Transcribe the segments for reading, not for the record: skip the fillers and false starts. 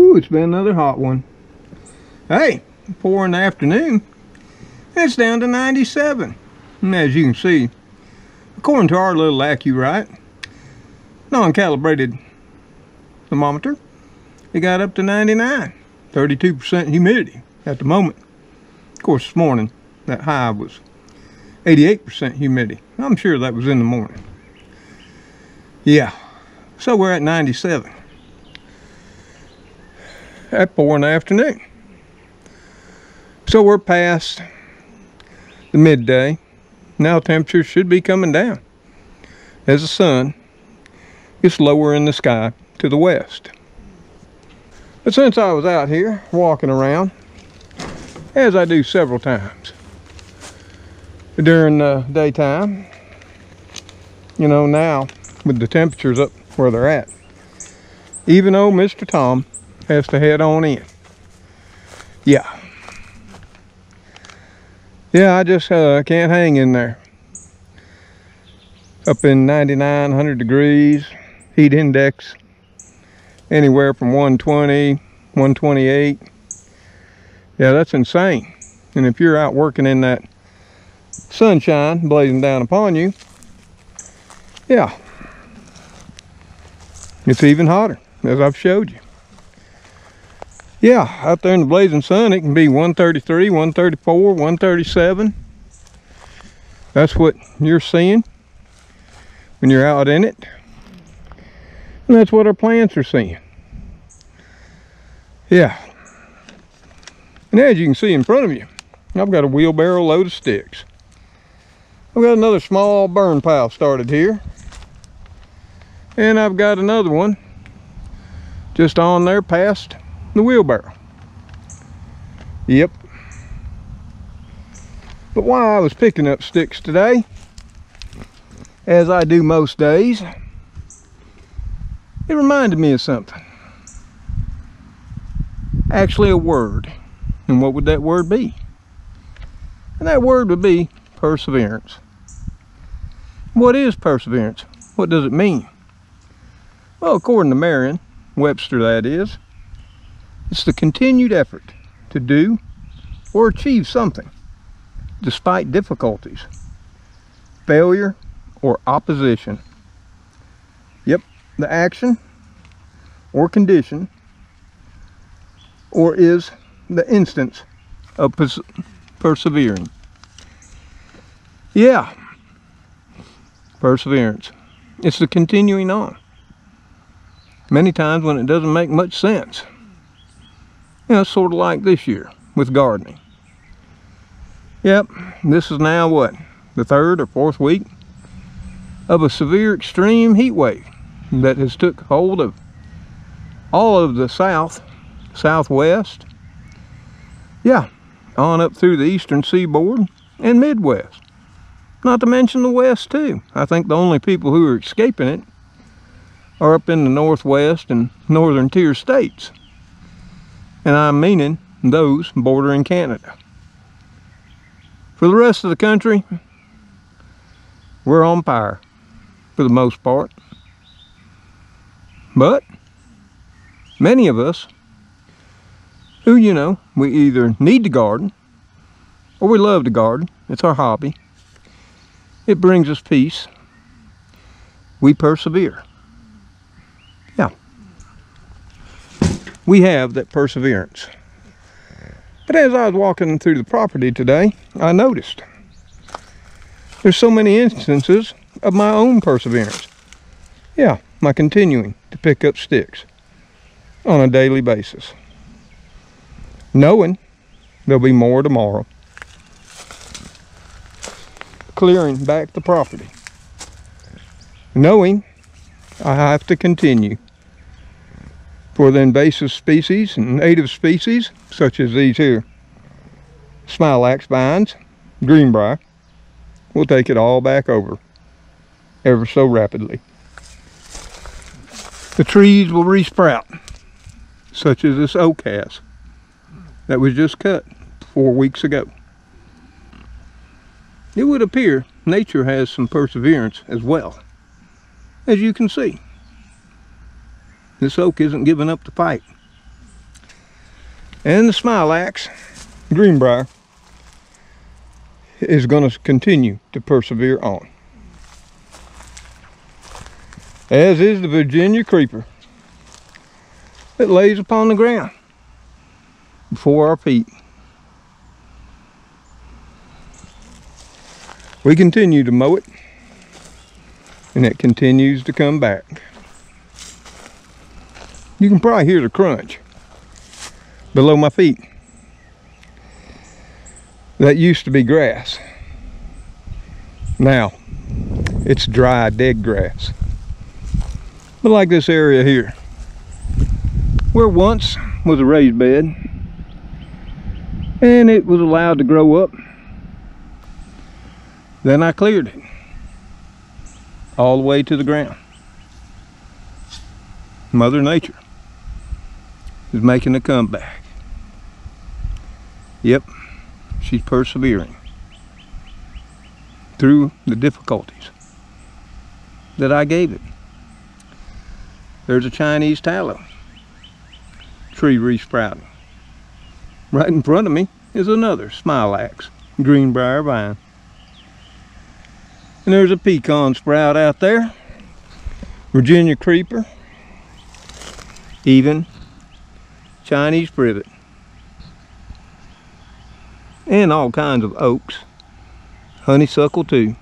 Ooh, it's been another hot one. Hey, 4 in the afternoon. It's down to 97. And as you can see, according to our little AccuRite non-calibrated thermometer, it got up to 99. 32% humidity at the moment. Of course, this morning, that high was 88% humidity. I'm sure that was in the morning. Yeah, so we're at 97 at 4 in the afternoon. So we're past the midday. Now temperatures should be coming down as the sun gets lower in the sky to the west. But since I was out here walking around, as I do several times during the daytime, you know, now with the temperatures up where they're at, even though Mr. Tom has to head on in. Yeah, I just can't hang in there. Up in 99, 100 degrees, heat index anywhere from 120, 128. Yeah, that's insane. And if you're out working in that sunshine blazing down upon you, yeah, it's even hotter, as I've showed you. Yeah, out there in the blazing sun, it can be 133, 134, 137. That's what you're seeing when you're out in it. And that's what our plants are seeing. Yeah. And as you can see in front of you, I've got a wheelbarrow load of sticks. I've got another small burn pile started here. And I've got another one just on there past the wheelbarrow. Yep. But while I was picking up sticks today, as I do most days, it reminded me of something. Actually a word. And what would that word be? And that word would be perseverance. What is perseverance? What does it mean? Well, according to Merriam-Webster, that is, it's the continued effort to do or achieve something despite difficulties, failure, or opposition. Yep, the action or condition, or is the instance of persevering. Yeah, perseverance. It's the continuing on. Many times when it doesn't make much sense. You know, sort of like this year with gardening. Yep, this is now what, the 3rd or 4th week of a severe extreme heat wave that has took hold of all of the southwest, yeah, on up through the eastern seaboard and Midwest. Not to mention the west too. I think the only people who are escaping it are up in the northwest and northern tier states. And I'm meaning those bordering Canada. For the rest of the country, we're on fire for the most part. But many of us who, you know, we either need to garden or we love to garden. It's our hobby. It brings us peace. We persevere. Yeah. We have that perseverance. But as I was walking through the property today, I noticed there's so many instances of my own perseverance. Yeah, my continuing to pick up sticks on a daily basis. Knowing there'll be more tomorrow. Clearing back the property. Knowing I have to continue for the invasive species and native species, such as these here smilax vines, greenbrier, will take it all back over ever so rapidly. The trees will resprout, such as this oak has, that was just cut 4 weeks ago. It would appear nature has some perseverance as well. As you can see, this oak isn't giving up the fight. And the smilax, greenbrier, is going to continue to persevere on. As is the Virginia creeper that lays upon the ground before our feet. We continue to mow it, and it continues to come back. You can probably hear the crunch below my feet. That used to be grass. Now, it's dry, dead grass. But like this area here, where once was a raised bed, and it was allowed to grow up, then I cleared it all the way to the ground. Mother Nature is making a comeback. Yep, she's persevering through the difficulties that I gave it. There's a Chinese tallow tree resprouting. Right in front of me is another smilax greenbrier vine. And there's a pecan sprout out there, Virginia creeper, even Chinese privet, and all kinds of oaks, honeysuckle too.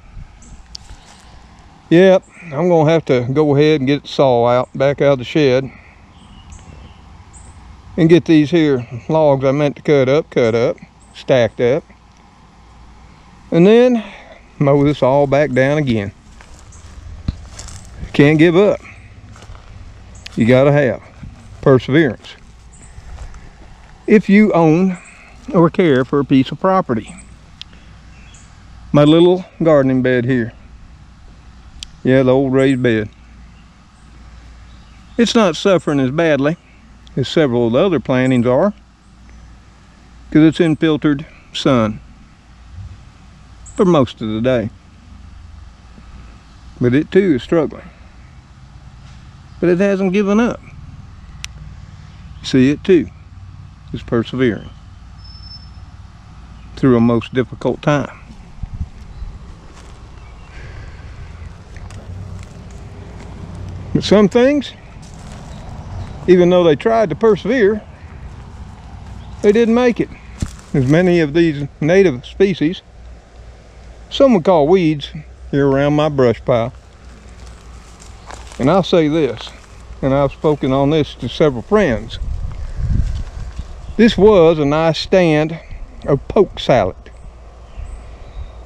Yep, I'm gonna have to go ahead and get the saw out, back out of the shed, and get these here logs I meant to cut up, stacked up, and then mow this all back down again. Can't give up. You gotta have perseverance if you own or care for a piece of property. My little gardening bed here. Yeah, the old raised bed. It's not suffering as badly as several of the other plantings are, because it's in filtered sun for most of the day. But it too is struggling. But it hasn't given up. See, it too is persevering through a most difficult time. But some things, even though they tried to persevere, they didn't make it. As many of these native species, some would call weeds, here around my brush pile. And I'll say this, and I've spoken on this to several friends. This was a nice stand of poke salad.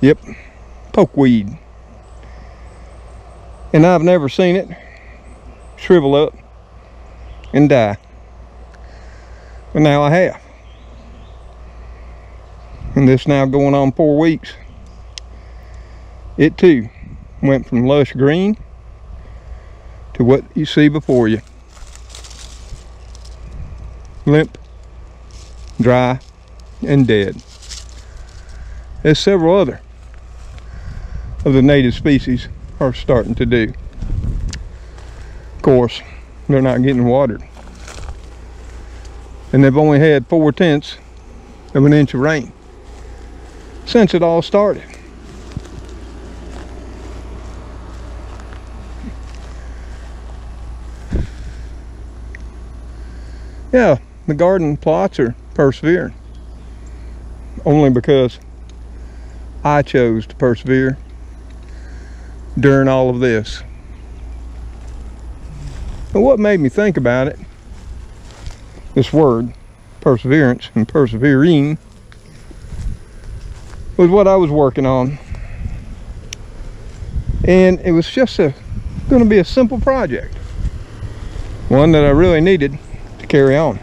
Yep, pokeweed. And I've never seen it shrivel up and die. But now I have. And this now going on 4 weeks. It too went from lush green to what you see before you. Limp, dry, and dead. As several other of the native species are starting to do. Of course, they're not getting watered. And they've only had 4/10 of an inch of rain since it all started. Yeah, the garden plots are persevering. Only because I chose to persevere during all of this. And what made me think about it, this word, perseverance and persevering, was what I was working on. And it was just going to be a simple project. One that I really needed to carry on.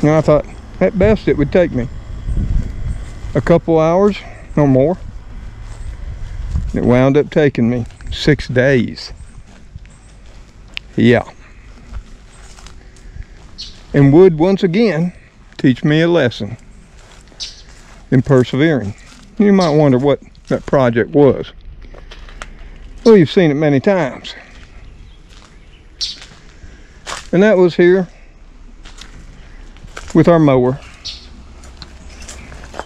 And I thought, at best it would take me a couple hours or more. It wound up taking me 6 days. Yeah. And would once again teach me a lesson in persevering. You might wonder what that project was. Well, you've seen it many times. And that was here with our mower.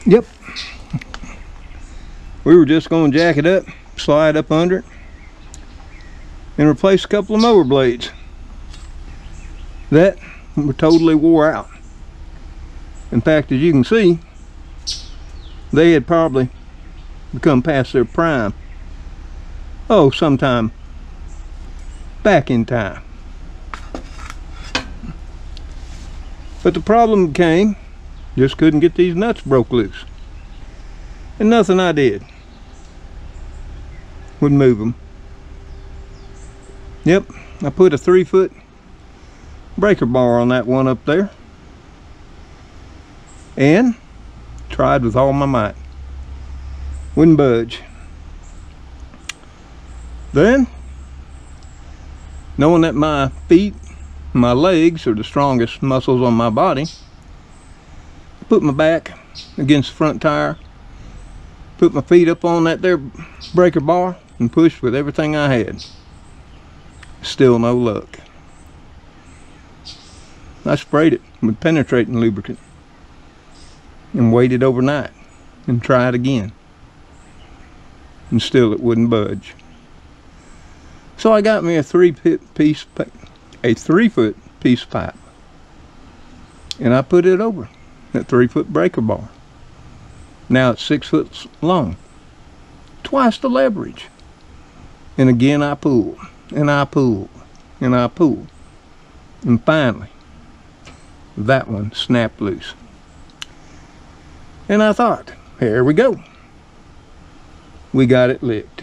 Yep. We were just going to jack it up, slide up under it, and replace a couple of mower blades that were totally wore out. In fact, as you can see, they had probably become past their prime. Oh, sometime back in time. But the problem came, just couldn't get these nuts broke loose. And nothing I did would move them. Yep, I put a 3-foot breaker bar on that one up there and tried with all my might. Wouldn't budge. Then, knowing that my feet, my legs are the strongest muscles on my body, I put my back against the front tire, put my feet up on that there breaker bar, and pushed with everything I had. Still no luck. I sprayed it with penetrating lubricant and waited overnight and tried again, and still it wouldn't budge. So I got me a 3-foot piece of pipe, and I put it over that 3-foot breaker bar. Now it's 6 foot long, twice the leverage. And again I pulled, and I pulled, and I pulled, and finally that one snapped loose. And I thought, here we go, we got it licked.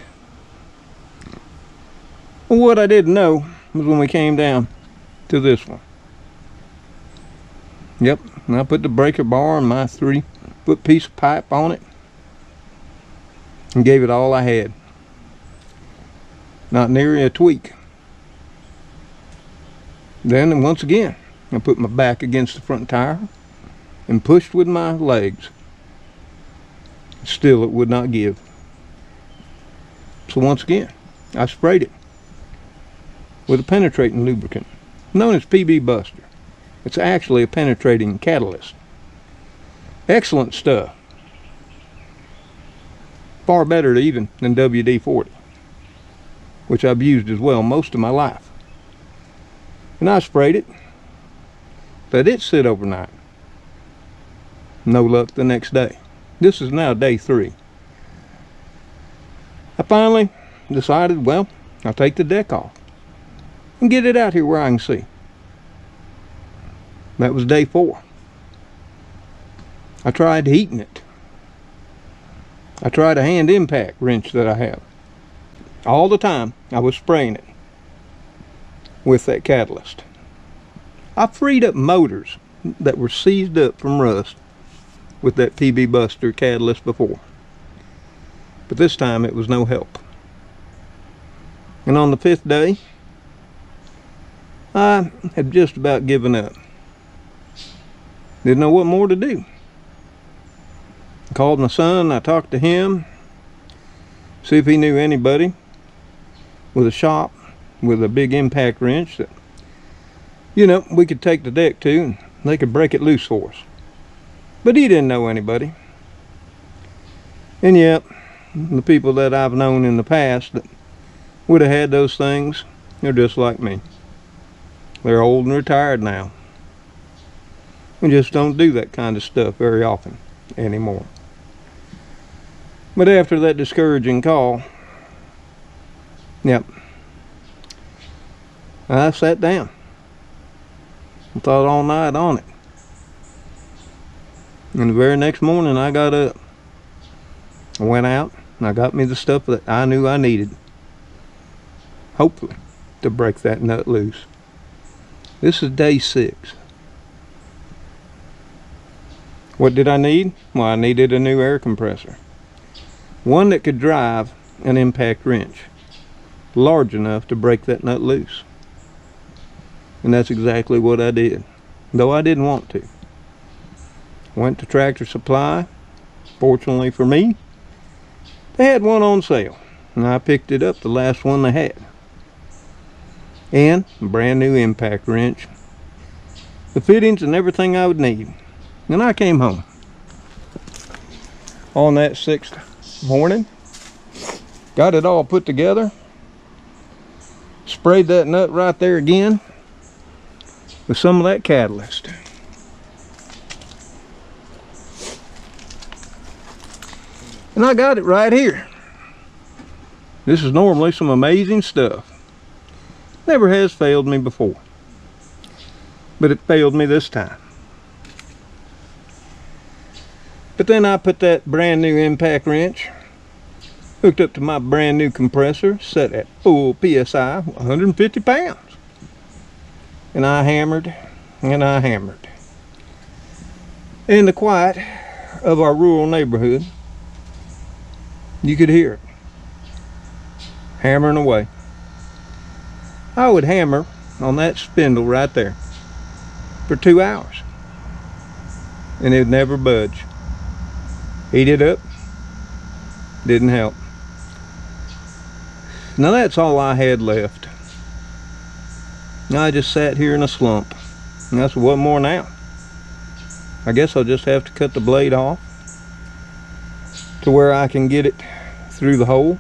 Well, what I didn't know was when we came down to this one. Yep, and I put the breaker bar and my 3-foot piece of pipe on it and gave it all I had. Not nearly a tweak. Then once again, I put my back against the front tire and pushed with my legs. Still it would not give. So once again, I sprayed it with a penetrating lubricant known as PB Buster. It's actually a penetrating catalyst. Excellent stuff. Far better even than WD-40, which I've used as well most of my life. And I sprayed it, let it sit overnight. No luck the next day. This is now day 3. I finally decided, well, I'll take the deck off and get it out here where I can see. That was day 4. I tried heating it. I tried a hand impact wrench that I have. All the time I was spraying it with that catalyst. I freed up motors that were seized up from rust with that PB Buster catalyst before. But this time it was no help. And on the 5th day, I had just about given up. Didn't know what more to do. I called my son, I talked to him, see if he knew anybody with a shop with a big impact wrench that, you know, we could take the deck to and they could break it loose for us. But he didn't know anybody. And yet, the people that I've known in the past that would have had those things, they're just like me. They're old and retired now. We just don't do that kind of stuff very often anymore. But after that discouraging call, yep, I sat down and thought all night on it. And the very next morning I got up, I went out and I got me the stuff that I knew I needed, hopefully, to break that nut loose. This is day 6. What did I need? Well, I needed a new air compressor. One that could drive an impact wrench large enough to break that nut loose. And that's exactly what I did, though I didn't want to. Went to Tractor Supply. Fortunately for me, they had one on sale, and I picked it up, the last one they had. And a brand new impact wrench the fittings and everything I would need. Then I came home on that 6th morning, got it all put together, sprayed that nut right there again with some of that catalyst. And I got it right here. This is normally some amazing stuff. Never has failed me before, but it failed me this time. But then I put that brand new impact wrench hooked up to my brand new compressor, set at full PSI, 150 pounds. And I hammered and I hammered. In the quiet of our rural neighborhood, you could hear it hammering away. I would hammer on that spindle right there for 2 hours and it would never budge. Heat it up, didn't help. Now that's all I had left. I just sat here in a slump. And that's what more now. I guess I'll just have to cut the blade off to where I can get it through the hole,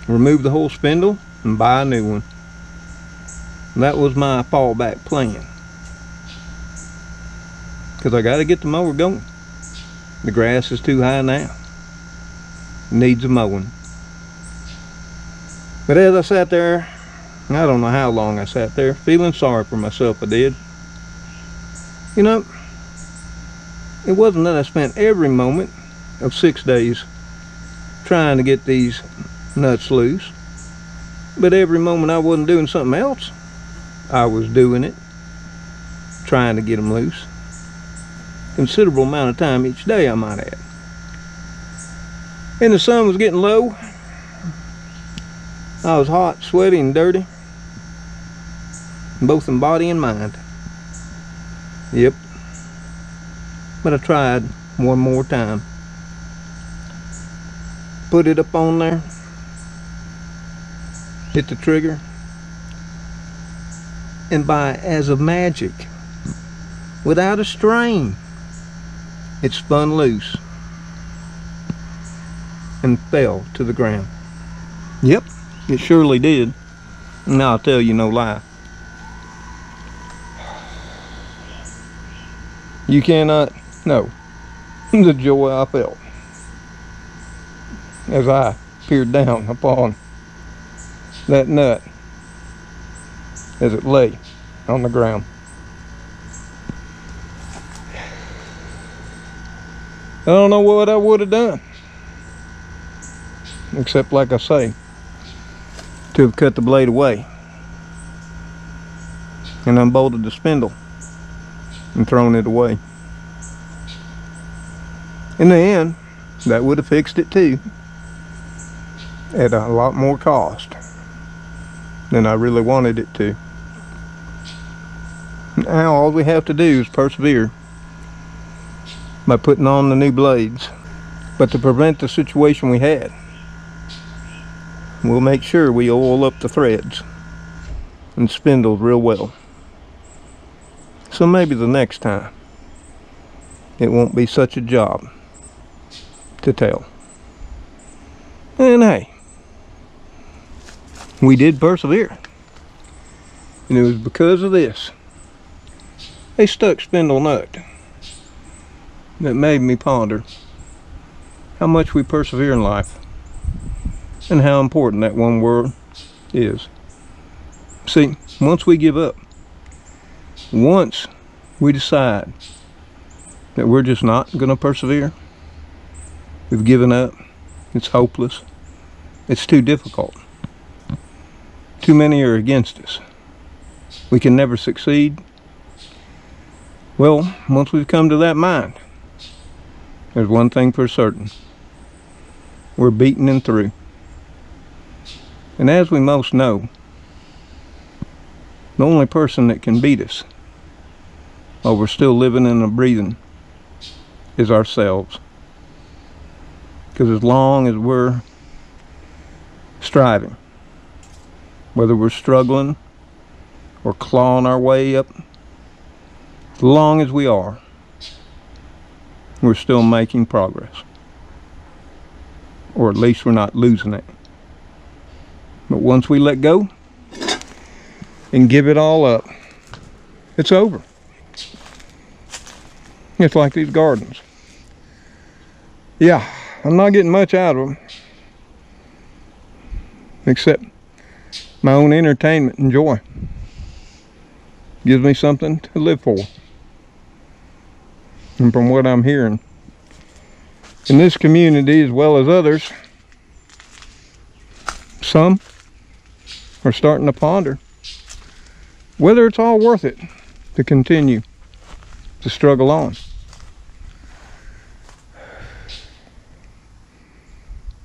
remove the whole spindle, and buy a new one. That was my fallback plan, because I got to get the mower going. The grass is too high now. It needs a mowing. But as I sat there, I don't know how long I sat there, feeling sorry for myself. I did. You know, it wasn't that I spent every moment of 6 days trying to get these nuts loose, but every moment I wasn't doing something else, I was doing it, trying to get them loose. Considerable amount of time each day, I might add. And the sun was getting low. I was hot, sweaty, and dirty, both in body and mind. Yep. But I tried one more time. Put it up on there, hit the trigger, and by as of magic, without a strain, it spun loose and fell to the ground. Yep, it surely did. And I'll tell you no lie. You cannot know the joy I felt as I peered down upon that nut as it lay on the ground. I don't know what I would have done, except, like I say, to have cut the blade away and unbolted the spindle and thrown it away. In the end, that would have fixed it too, at a lot more cost than I really wanted it to. Now all we have to do is persevere by putting on the new blades. But to prevent the situation we had, we'll make sure we oil up the threads and spindles real well. So maybe the next time it won't be such a job to tell. And hey, we did persevere, and it was because of this, a stuck spindle nut, that made me ponder how much we persevere in life and how important that one word is. See, once we give up, once we decide that we're just not going to persevere, we've given up, it's hopeless, it's too difficult, too many are against us, we can never succeed. Well, once we've come to that mind, there's one thing for certain: we're beaten and through. And as we most know, the only person that can beat us while we're still living and breathing is ourselves. Because as long as we're striving, whether we're struggling or clawing our way up as long as we are, we're still making progress. Or at least we're not losing it. But once we let go and give it all up, it's over. It's like these gardens. Yeah, I'm not getting much out of them, except my own entertainment and joy. Gives me something to live for. And from what I'm hearing in this community as well as others, some are starting to ponder whether it's all worth it to continue to struggle on.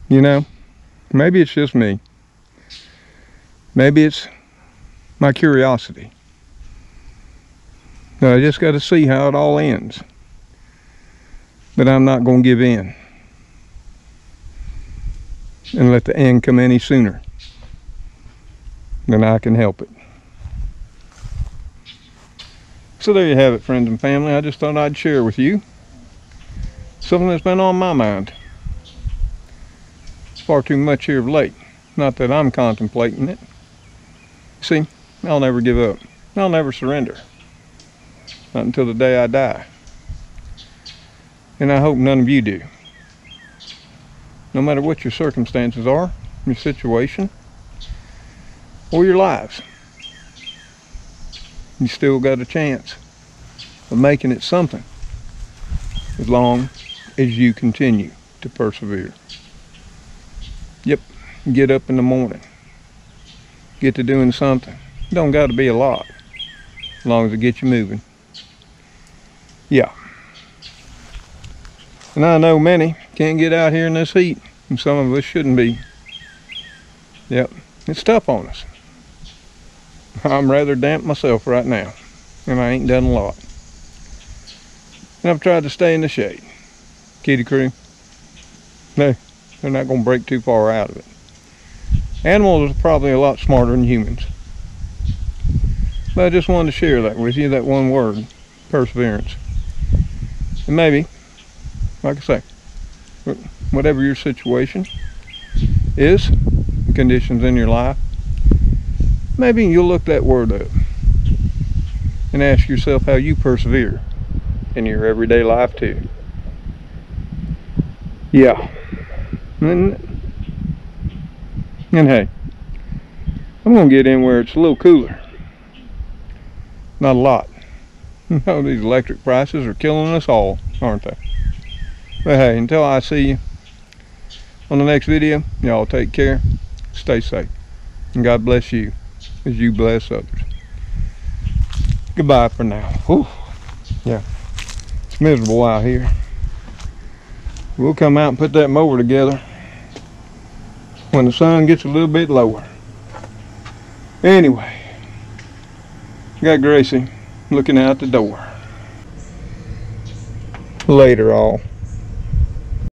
You know, maybe it's just me. Maybe it's my curiosity. I just got to see how it all ends. But I'm not going to give in and let the end come any sooner than I can help it. So there you have it, friends and family. I just thought I'd share with you something that's been on my mind far too much here of late. Not that I'm contemplating it. See, I'll never give up. I'll never surrender. Not until the day I die. And I hope none of you do. No matter what your circumstances are, your situation, or your lives, you still got a chance of making it something as long as you continue to persevere. Yep, get up in the morning. Get to doing something. Don't got to be a lot, as long as it gets you moving. Yeah. And I know many can't get out here in this heat, and some of us shouldn't be. Yep, it's tough on us. I'm rather damp myself right now, and I ain't done a lot. And I've tried to stay in the shade. Kitty crew, they're not going to break too far out of it. Animals are probably a lot smarter than humans. But I just wanted to share that with you, that one word, perseverance. And maybe, like I say, whatever your situation is, the conditions in your life, maybe you'll look that word up and ask yourself how you persevere in your everyday life too. Yeah. And hey, I'm going to get in where it's a little cooler. Not a lot. You know, these electric prices are killing us all, aren't they? But hey, until I see you on the next video, y'all take care, stay safe, and God bless you as you bless others. Goodbye for now. Whew. Yeah, it's miserable out here. We'll come out and put that mower together when the sun gets a little bit lower. Anyway, got Gracie looking out the door. Later all.